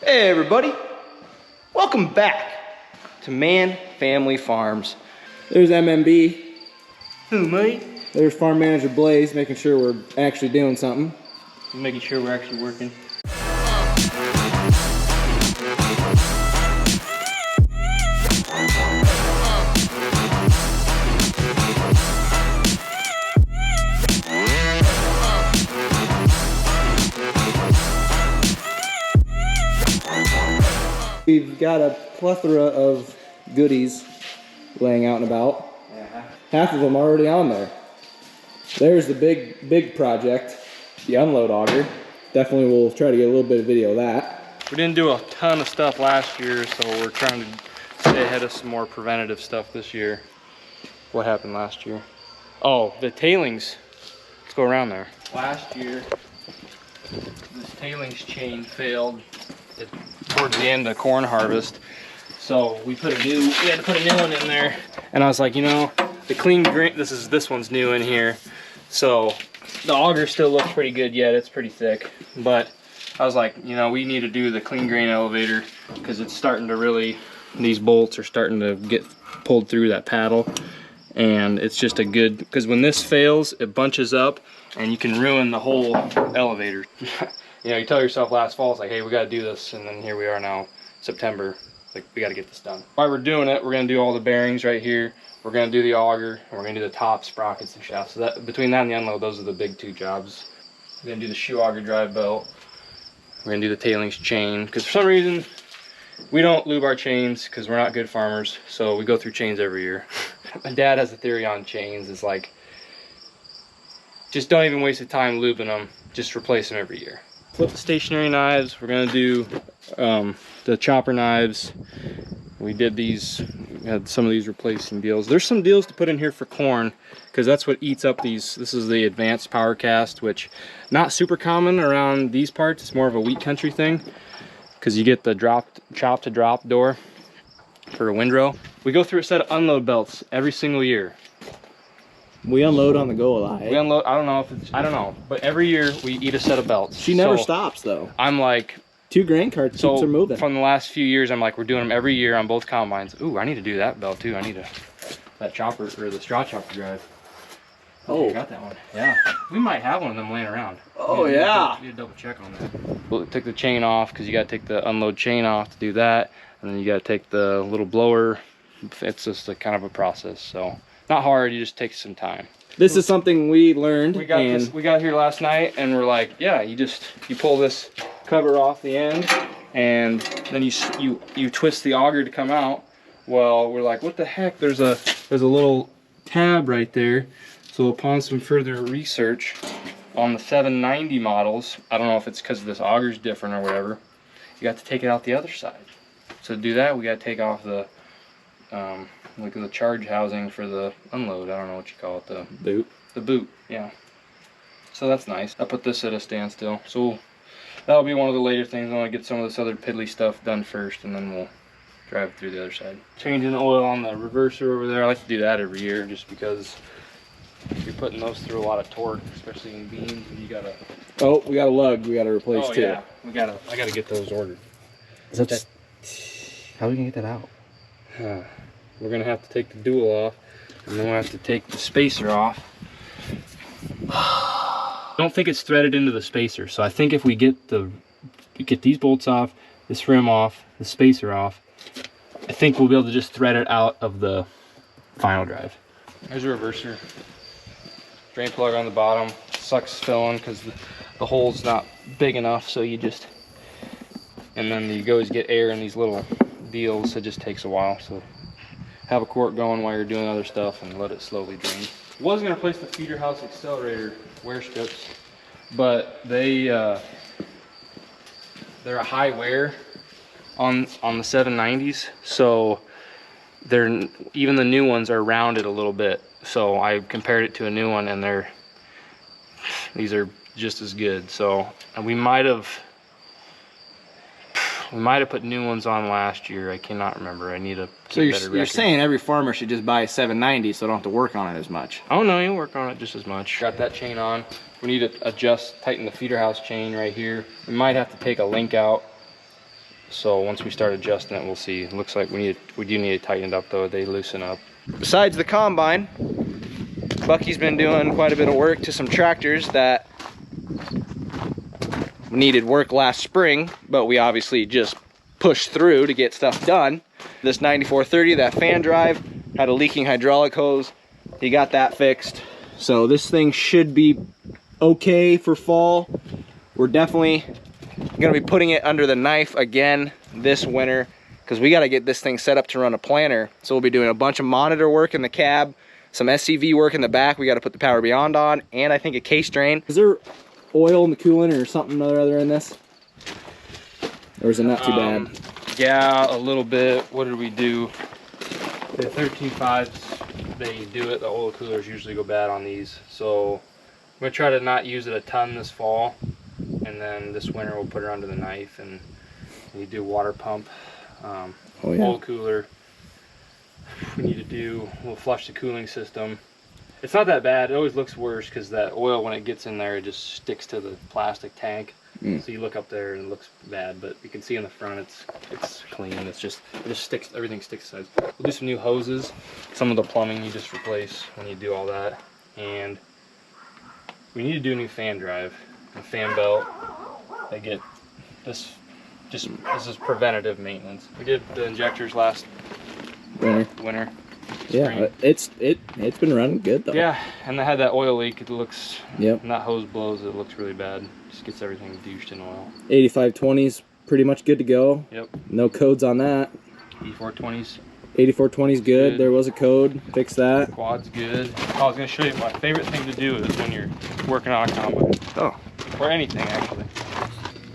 Hey everybody, welcome back to Man Family Farms. There's MMB. Who, mate? There's Farm Manager Blaze, making sure we're actually doing something. Making sure we're actually working. We've got a plethora of goodies laying out and about. Yeah. Half of them already on there. There's the big project, the unload auger. Definitely we'll try to get a little bit of video of that. We didn't do a ton of stuff last year, so we're trying to stay ahead of some more preventative stuff this year. What happened last year? Oh, the tailings. Let's go around there. Last year, this tailings chain failed towards the end of corn harvest. So we had to put a new one in there. And I was like, you know, the clean grain, this one's new in here. So the auger still looks pretty good yet, it's pretty thick. But I was like, you know, we need to do the clean grain elevator because it's starting to really, these bolts are starting to get pulled through that paddle. And it's just a good, because when this fails, it bunches up and you can ruin the whole elevator. You know, you tell yourself last fall, it's like, hey, we got to do this. And then here we are now, September. Like, we got to get this done. While we're doing it, we're going to do all the bearings right here. We're going to do the auger, and we're going to do the top sprockets and shafts. So that, between that and the unload, those are the big two jobs. We're going to do the shoe auger drive belt. We're going to do the tailings chain. Because for some reason, we don't lube our chains because we're not good farmers. So we go through chains every year. My dad has a theory on chains. It's like, just don't even waste the time lubing them. Just replace them every year. Flip the stationary knives. We're going to do the chopper knives. We did these, we had some of these replacing deals. There's some deals to put in here for corn because that's what eats up these. This is the advanced power cast, which not super common around these parts. It's more of a wheat country thing because you get the chop to drop door for a windrow. We go through a set of unload belts every single year. We unload on the go a lot. We unload, I don't know if it's, I don't know, but every year we eat a set of belts. She never stops though. I'm like, 2 grain carts keeps her moving. From the last few years, I'm like, we're doing them every year on both combines. Ooh, I need to do that belt too. I need that chopper, or the straw chopper drive. Oh, I got that one. Yeah, we might have one of them laying around. Oh yeah. You need to double check on that. We'll take the chain off because you got to take the unload chain off to do that, and then you got to take the little blower. It's just a kind of a process. So not hard. You just take some time. This is something we learned. We got here last night, and we're like, yeah, you pull this cover off the end, and then you twist the auger to come out. Well, we're like, what the heck? There's a little tab right there. So upon some further research on the 790 models, I don't know if it's because this auger's different or whatever, you got to take it out the other side. So to do that, we got to take off the like the charge housing for the unload. I don't know what you call it, the boot. The boot, yeah. So that's nice. I put this at a standstill. So that'll be one of the later things. I want to get some of this other piddly stuff done first, and then we'll drive through the other side. Changing the oil on the reverser over there. I like to do that every year just because you're putting those through a lot of torque, especially in beans, and you gotta. Oh, we got a lug we gotta replace too. Yeah, I gotta get those ordered. How are we gonna get that out? We're gonna have to take the dual off, and then we'll have to take the spacer off. I don't think it's threaded into the spacer, so I think if we get these bolts off, this rim off, the spacer off, I think we'll be able to just thread it out of the final drive. There's a reverser. Drain plug on the bottom. Sucks filling because the hole's not big enough, so you just, and then you always get air in these little deals. It just takes a while, so have a quart going while you're doing other stuff and let it slowly drain. Was going to replace the feeder house accelerator wear strips, but they're a high wear on the 790s, so even the new ones are rounded a little bit. So I compared it to a new one, and these are just as good. So we might have put new ones on last year. I cannot remember. I need to keep better record. You're saying every farmer should just buy a 790 so they don't have to work on it as much? Oh no, you'll work on it just as much. Got that chain on. We need to tighten the feeder house chain right here. We might have to take a link out So once we start adjusting it, we'll see. It looks like we do need to tighten it up though. They loosen up. Besides the combine, Bucky's been doing quite a bit of work to some tractors that needed work last spring, but we obviously just pushed through to get stuff done. This 9430, that fan drive, had a leaking hydraulic hose. He got that fixed. So this thing should be okay for fall. We're definitely gonna be putting it under the knife again this winter because we gotta get this thing set up to run a planter. So we'll be doing a bunch of monitor work in the cab, some SCV work in the back. We gotta put the Power Beyond on, and I think a case drain. Is there oil in the coolant or something or other in this? Or is it not too bad? Yeah, a little bit. What did we do? The 13.5s, they do it. The oil coolers usually go bad on these. So I'm gonna try to not use it a ton this fall. And then this winter we'll put it under the knife, and we do water pump, oil cooler. We need to do, we'll flush the cooling system. It's not that bad. It always looks worse because that oil, when it gets in there, it just sticks to the plastic tank. So you look up there and it looks bad, but you can see in the front it's clean. It just sticks, everything sticks to sides. We'll do some new hoses. Some of the plumbing you just replace when you do all that. And we need to do a new fan drive and fan belt. They get this, this is preventative maintenance. We did the injectors last winter. Yeah, it's been running good though. Yeah, and they had that oil leak. It looks, yep. And that hose blows, it looks really bad. Just gets everything douched in oil. 8520's pretty much good to go. Yep. No codes on that. 8420's. 8420's good. There was a code. Fix that. Quad's good. I was going to show you my favorite thing to do is when you're working on a combine. Oh. Or anything actually.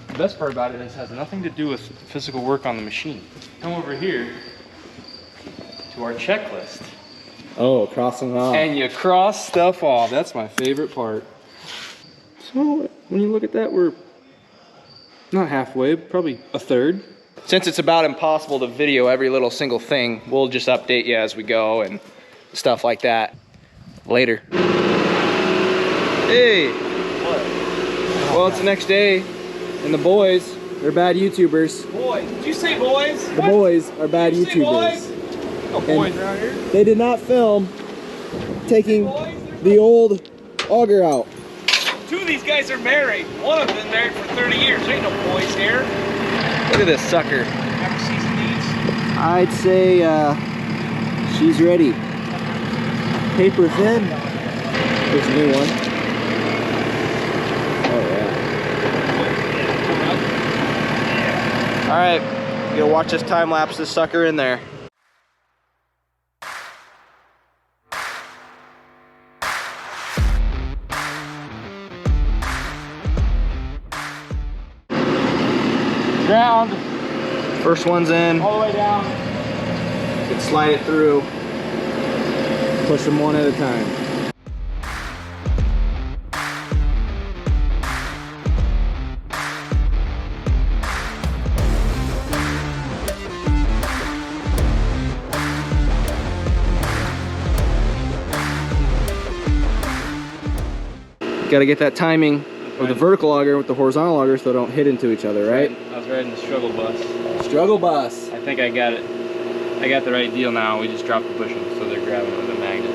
The best part about it is it has nothing to do with physical work on the machine. Come over here to our checklist. Oh, crossing off. And you cross stuff off. That's my favorite part. So when you look at that, we're not halfway, probably a third. Since it's about impossible to video every little single thing, we'll just update you as we go and stuff like that later. Hey! What? Well, it's the next day, and the boys, they're bad YouTubers. Boys? Did you say boys? The boys are bad YouTubers. No boys around here. They did not film taking the old auger out. Two of these guys are married. One of them been married for 30 years. There ain't no boys here. Look at this sucker. Ever season these? I'd say she's ready. Paper thin. There's a new one. Oh yeah. All right, you gonna watch this time lapse this sucker in there. Ground. First one's in. All the way down. You can slide it through. Push them one at a time. Got to get that timing of the vertical auger with the horizontal auger so they don't hit into each other, right? I was riding the struggle bus. Struggle bus. I think I got it. I got the right deal now. We just dropped the bushing, so they're grabbing it with a magnet.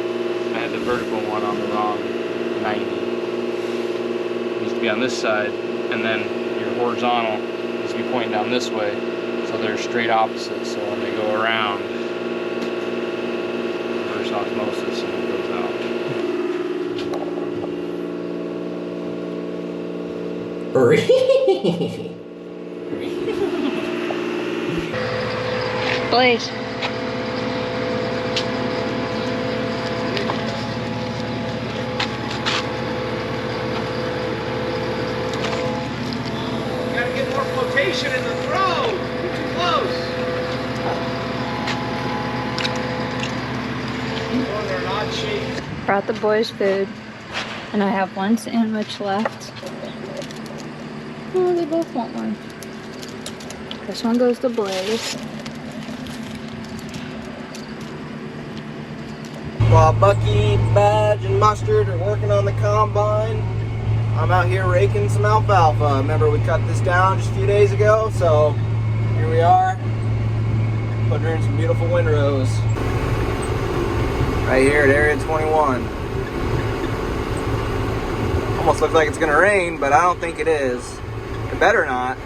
I had the vertical one on the wrong 90. It needs to be on this side, and then your horizontal needs to be pointing down this way, so they're straight opposites. So when they go around, reverse osmosis, and it goes out. Blaze. Gotta get more flotation in the throw. You're too close. Oh, they're an odd shape. Brought the boys food, and I have one sandwich left. Oh, they both want one. This one goes to Blaze. While Bucky, Badge, and Mustard are working on the combine, I'm out here raking some alfalfa. Remember we cut this down just a few days ago, so here we we are, putting her in some beautiful windrows. Right here at area 21. Almost looks like it's gonna rain, but I don't think it is. It better not.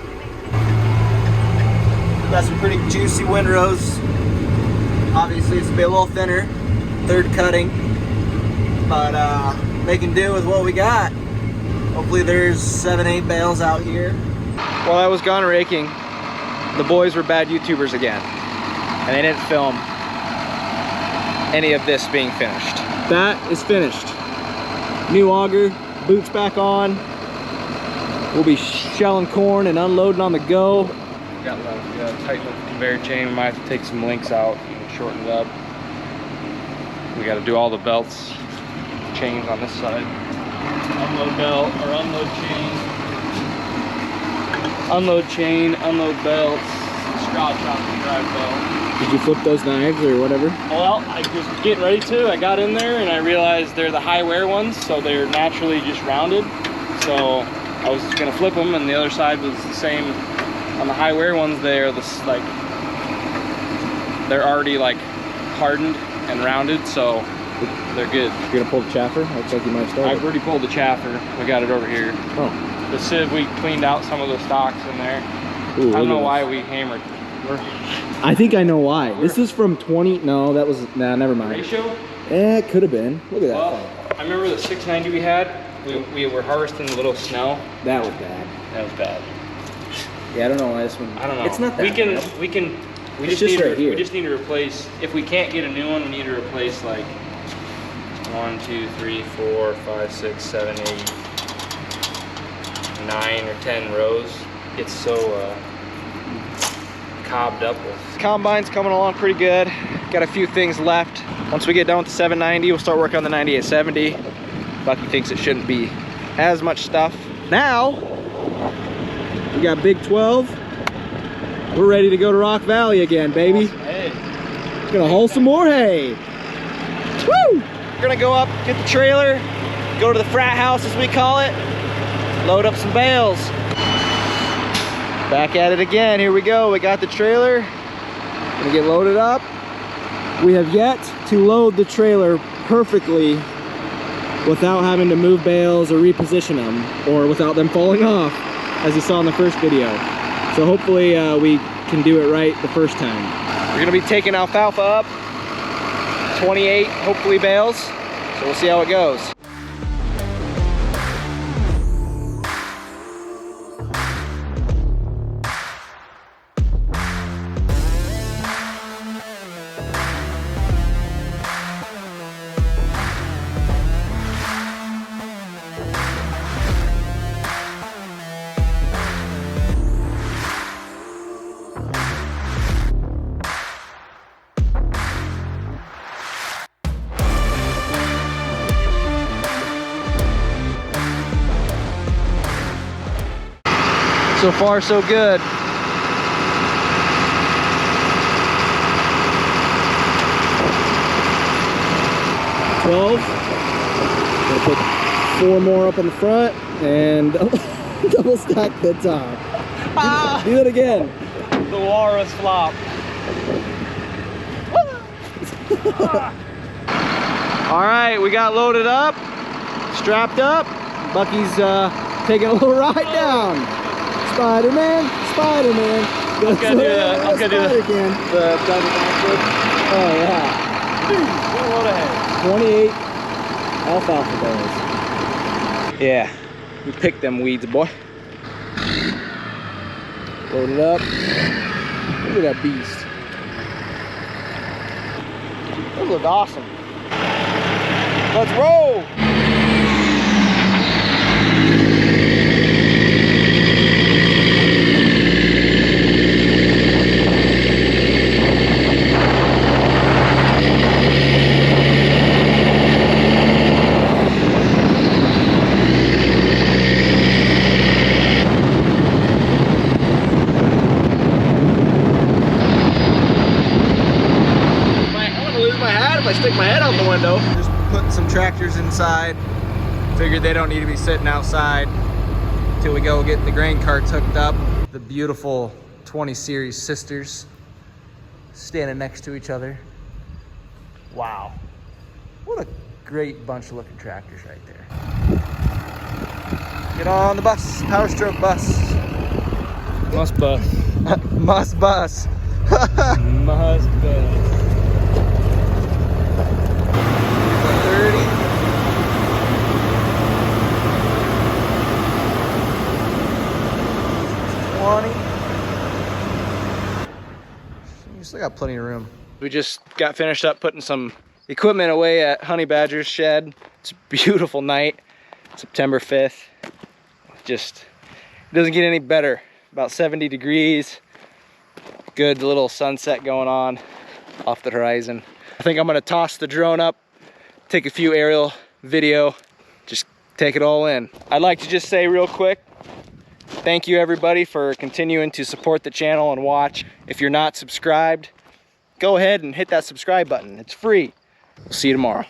Got some pretty juicy windrows. Obviously it's gonna be a little thinner, third cutting, but making do with what we got. Hopefully there's 7-8 bales out here. While I was gone raking, the boys were bad YouTubers again, and they didn't film any of this being finished. That is finished. New auger, boots back on. We'll be shelling corn and unloading on the go. We got to tighten up the conveyor chain. We might have to take some links out and shorten it up. We got to do all the belts, chains on this side. Unload belt or unload chain, unload belts, straw chop and drive belt. Did you flip those knives or whatever? Well, I was getting ready to. I got in there and I realized they're the high wear ones, so they're naturally just rounded. So I was gonna flip them, and the other side was the same. On the high wear ones, they're they're already like hardened and rounded, so they're good. You're gonna pull the chaffer? Looks like you might start. I've already pulled the chaffer. We got it over here. Oh. The sieve, we cleaned out some of the stocks in there. Ooh, I don't know why we hammered. I think I know why. This is from 20. No, that was. Nah, never mind. Ratio? Eh, it could have been. Look at that Well, thing. I remember the 690 we had. We were harvesting a little snow. That was bad. That was bad. Yeah, I don't know why this one. I don't know. It's not that We bad. It's just right here. We just need to replace. If we can't get a new one, we need to replace like 1, 2, 3, 4, 5, 6, 7, 8, 9 or 10 rows. It's so cobbed up with. Combine's coming along pretty good. Got a few things left. Once we get done with the 790, we'll start working on the 9870. Bucky thinks it shouldn't be as much stuff. Now, we got Big 12. We're ready to go to Rock Valley again, baby. Hey. Gonna haul some more hay. Woo! We're gonna go up, get the trailer, go to the frat house as we call it, load up some bales. Back at it again, here we go. We got the trailer, gonna get loaded up. We have yet to load the trailer perfectly without having to move bales or reposition them, or without them falling off, as you saw in the first video. So hopefully we can do it right the first time. We're gonna be taking Alfalfa up, 28 hopefully bales, so we'll see how it goes. So far, so good. Gonna put 4 more up in the front and double stack the top. Do it again. The walrus flop. All right, we got loaded up, strapped up. Bucky's taking a little ride down. Spider-Man, Spider-Man. I'm gonna do the double backflip. Oh yeah. One load ahead. 28 alfalfa bales. Yeah, we picked them weeds, boy. Load it up. Look at that beast. Those look awesome. Let's roll. Stick my head out the window. Just put some tractors inside. Figured they don't need to be sitting outside until we go get the grain carts hooked up. The beautiful 20 series sisters standing next to each other. Wow. What a great bunch of looking tractors right there. Get on the bus, Power Stroke bus. Must bus. Must bus. Must bus. 30. You still got plenty of room. We just got finished up putting some equipment away at Honey Badger's shed. It's a beautiful night, September 5th. Just, it doesn't get any better. About 70 degrees. Good little sunset going on off the horizon. I think I'm gonna toss the drone up, take a few aerial video, just take it all in. I'd like to just say real quick, thank you everybody for continuing to support the channel and watch. If you're not subscribed, go ahead and hit that subscribe button. It's free. We'll see you tomorrow.